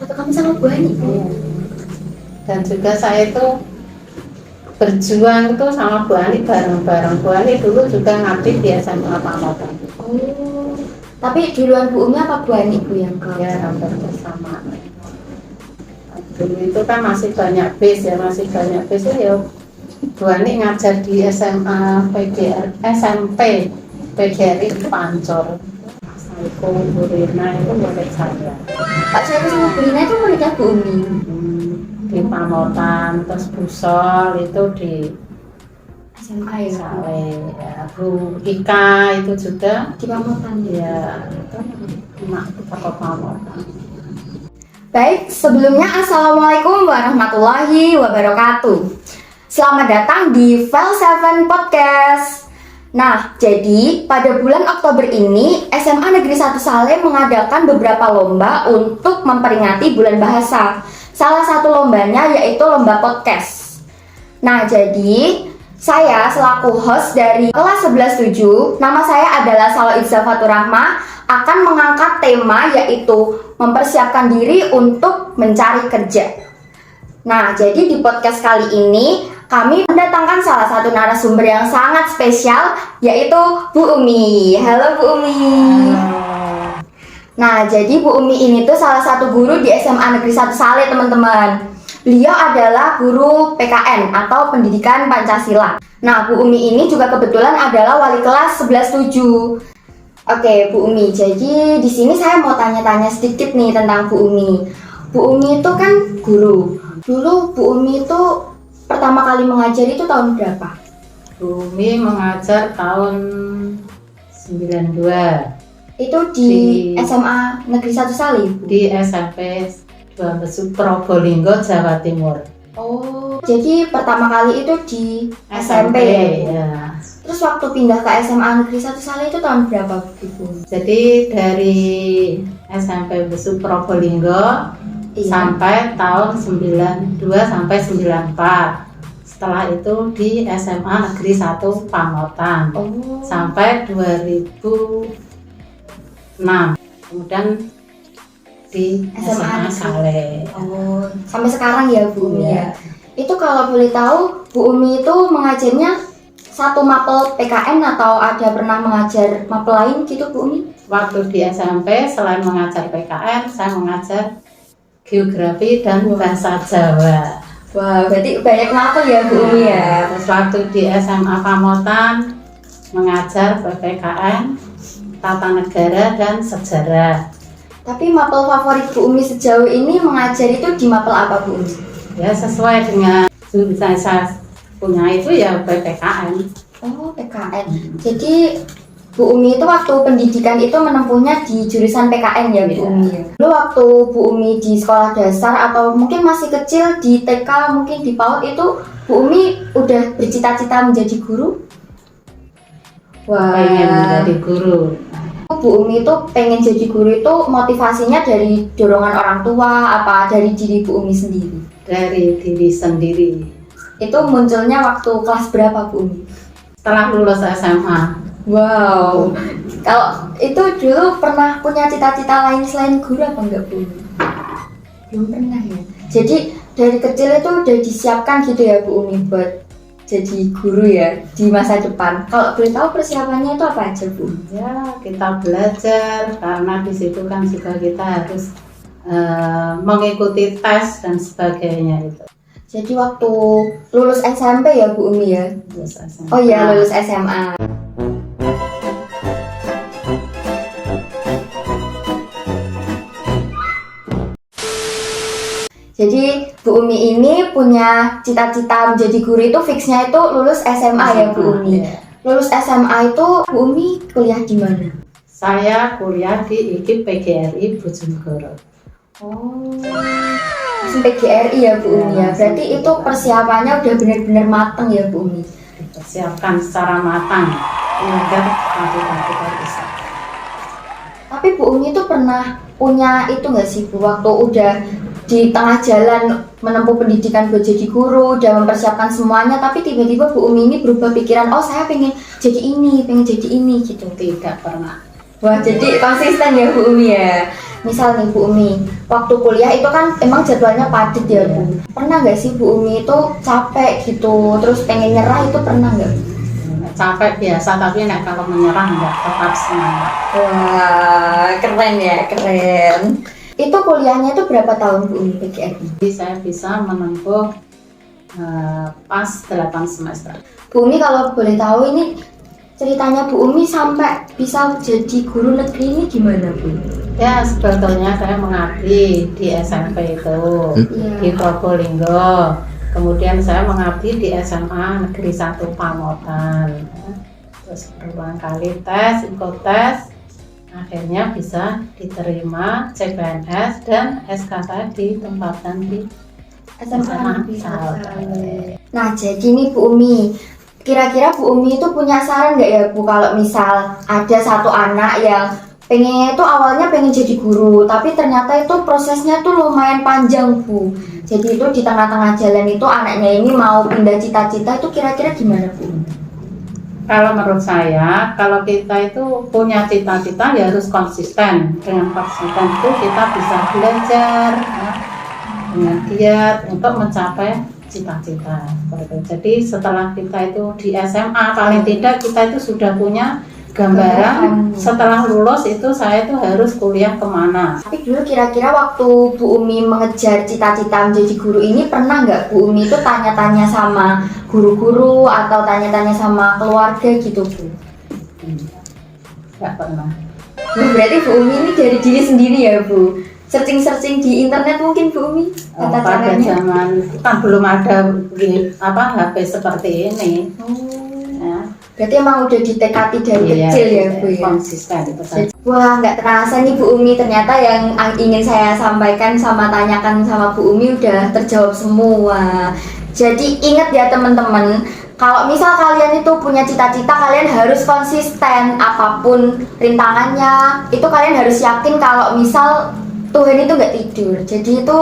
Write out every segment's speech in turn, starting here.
Waktu kamu sama Bu Ani? Iya. Dan juga saya itu berjuang itu sama Bu Ani bareng-bareng. Bu Ani dulu juga ngabdi di SMA Pamotan. Oh, tapi duluan Bu Umi apa Bu Ani Bu yang ke? Ya hampir bersama. Dulu itu kan masih banyak bis ya, ya. Bu Ani ngajar di SMA PGR, SMP PGRI Pancor. Assalamualaikum Bu Rina itu murid saya. Pak saya sama Bu Rina itu muridnya Bu Umi. Di Pamotan, terus Busol itu di SMA ya? Sale, ya. Bu Ika itu juga Di Pamotan ya, itu emak toko Pamotan. Baik, sebelumnya Assalamualaikum warahmatullahi wabarakatuh. Selamat datang di File 7 Podcast. Nah, jadi pada bulan Oktober ini SMA Negeri 1 Saleh mengadakan beberapa lomba untuk memperingati bulan bahasa. Salah satu lombanya yaitu lomba podcast. Nah, jadi saya selaku host dari kelas 11-7, nama saya adalah Salo Iza Faturahma, akan mengangkat tema yaitu mempersiapkan diri untuk mencari kerja. Nah, jadi di podcast kali ini kami mendatangkan salah satu narasumber yang sangat spesial yaitu Bu Umi. Halo Bu Umi. Nah, jadi Bu Umi ini tuh salah satu guru di SMA Negeri 1 Saleh, teman-teman. Beliau adalah guru PKN atau Pendidikan Pancasila. Nah, Bu Umi ini juga kebetulan adalah wali kelas 11-7. Oke, Bu Umi. Jadi di sini saya mau tanya-tanya sedikit nih tentang Bu Umi. Bu Umi itu kan guru. Dulu Bu Umi itu pertama kali mengajar itu tahun berapa? Bu Umi mengajar tahun 92 Itu di SMA Negeri 1 Saleh, Bu? di SMP 12 Probolinggo, Jawa Timur. Oh, jadi pertama kali itu di SMP ya. Terus waktu pindah ke SMA Negeri 1 Saleh itu tahun berapa, Bu? Jadi dari SMP Besu Probolinggo sampai tahun 92 sampai 94. Setelah itu di SMA Negeri 1 Pamotan sampai 2006. Kemudian di SMA Saleh. Oh, sampai sekarang ya Bu Umi Iya. ya. Itu kalau boleh tahu Bu Umi itu mengajarnya satu mapel PKN atau ada pernah mengajar mapel lain gitu Bu Umi? Waktu di SMP selain mengajar PKN, saya mengajar geografi dan bahasa Jawa. Wah, berarti banyak mapel ya Bu Umi ya. Terus waktu di SMA Pamotan mengajar PPKN, Tata Negara dan Sejarah. Tapi mapel favorit Bu Umi sejauh ini mengajar itu di mapel apa Bu Umi? Ya sesuai dengan jurusan saya punya itu ya PPKN. Oh, PKN. Jadi Bu Umi itu waktu pendidikan itu menempuhnya di jurusan PKN ya Bu Umi ya. Dulu waktu Bu Umi di sekolah dasar atau mungkin masih kecil di TK mungkin di PAUD itu Bu Umi udah bercita-cita menjadi guru? Wah, Pengen menjadi guru. Bu Umi itu pengen jadi guru itu motivasinya dari dorongan orang tua apa dari diri Bu Umi sendiri? Dari diri sendiri. Itu munculnya waktu kelas berapa Bu Umi? Setelah lulus SMA. Wow, kalau itu dulu pernah punya cita-cita lain selain guru apa enggak Bu? Belum pernah ya. Jadi dari kecil itu udah disiapkan gitu ya Bu Umi buat jadi guru ya di masa depan. Kalau boleh tahu persiapannya itu apa aja Bu? Ya kita belajar karena di situ kan juga kita harus mengikuti tes dan sebagainya itu. Jadi waktu lulus SMP ya Bu Umi ya? Lulus SMA. Oh iya lulus SMA. Jadi Bu Umi ini punya cita-cita menjadi guru itu fixnya itu lulus SMA ya Bu Umi. Ya. Lulus SMA itu Bu Umi kuliah di mana? Saya kuliah di IKIP PGRI Bojonegoro. Oh, langsung PGRI ya Bu Umi ya. Berarti itu persiapannya udah benar-benar mateng ya Bu Umi. Dipersiapkan secara matang agar nanti kita bisa. Tapi Bu Umi itu pernah punya itu nggak sih Bu, waktu udah di tengah jalan menempuh pendidikan buat jadi guru, udah mempersiapkan semuanya, tapi tiba-tiba Bu Umi ini berubah pikiran, oh saya pengen jadi ini gitu? Tidak pernah. Wah, jadi konsisten ya Bu Umi ya. Misal nih Bu Umi, waktu kuliah itu kan emang jadwalnya padat ya Bu. Pernah nggak sih Bu Umi itu capek gitu, terus pengen nyerah itu pernah nggak? Capek biasa, tapi nek kalau menyerah enggak, tetap semangat. Wah, keren ya, keren. Itu kuliahnya itu berapa tahun Bu Umi PGRI? Jadi saya bisa menempuh pas 8 semester. Bu Umi kalau boleh tahu ini ceritanya Bu Umi sampai bisa jadi guru negeri ini gimana Bu? Ya sebetulnya saya mengabdi di SMP itu di Iya. Probolinggo. Kemudian saya mengabdi di SMA Negeri 1 Pamotan. Terus berulang kali tes, ikut tes, akhirnya bisa diterima CPNS dan SK saya ditempatkan di SMA Negeri Saleh. Nah jadi nih Bu Umi, kira-kira Bu Umi itu punya saran nggak ya Bu, kalau misal ada satu anak yang pengen itu awalnya pengen jadi guru, tapi ternyata itu prosesnya tuh lumayan panjang Bu. Jadi itu di tengah-tengah jalan itu anaknya ini mau pindah cita-cita, itu kira-kira gimana Bu? Kalau menurut saya, kalau kita itu punya cita-cita ya harus konsisten. Dengan konsisten itu kita bisa belajar ya, dengan giat untuk mencapai cita-cita. Jadi setelah kita itu di SMA, paling tidak kita itu sudah punya gambaran setelah lulus itu saya itu harus kuliah kemana. Tapi dulu kira-kira waktu Bu Umi mengejar cita-cita menjadi guru ini, pernah nggak Bu Umi itu tanya-tanya sama guru-guru atau tanya-tanya sama keluarga gitu Bu? Nggak pernah. Berarti Bu Umi ini dari diri sendiri ya Bu? Searching-searching di internet mungkin Bu Umi tata Pada caranya? zaman kan belum ada HP seperti ini. Ya. Berarti emang udah ditekati dari Iya, kecil ya Bu ya? konsisten itu saja. Wah, nggak terasa nih Bu Umi, ternyata yang ingin saya sampaikan sama tanyakan sama Bu Umi udah terjawab semua. Jadi ingat ya teman-teman, kalau misal kalian itu punya cita-cita, kalian harus konsisten apapun rintangannya. Itu kalian harus yakin kalau misal Tuhan itu nggak tidur. Jadi itu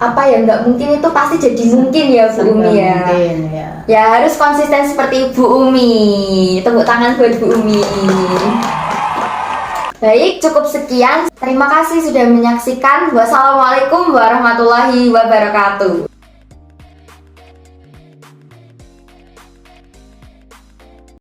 apa ya, nggak mungkin itu pasti jadi mungkin ya Bu Umi ya. Mungkin, ya. Ya harus konsisten seperti Bu Umi. Tepuk tangan buat Bu Umi. Baik, cukup sekian. Terima kasih sudah menyaksikan. Wassalamualaikum warahmatullahi wabarakatuh.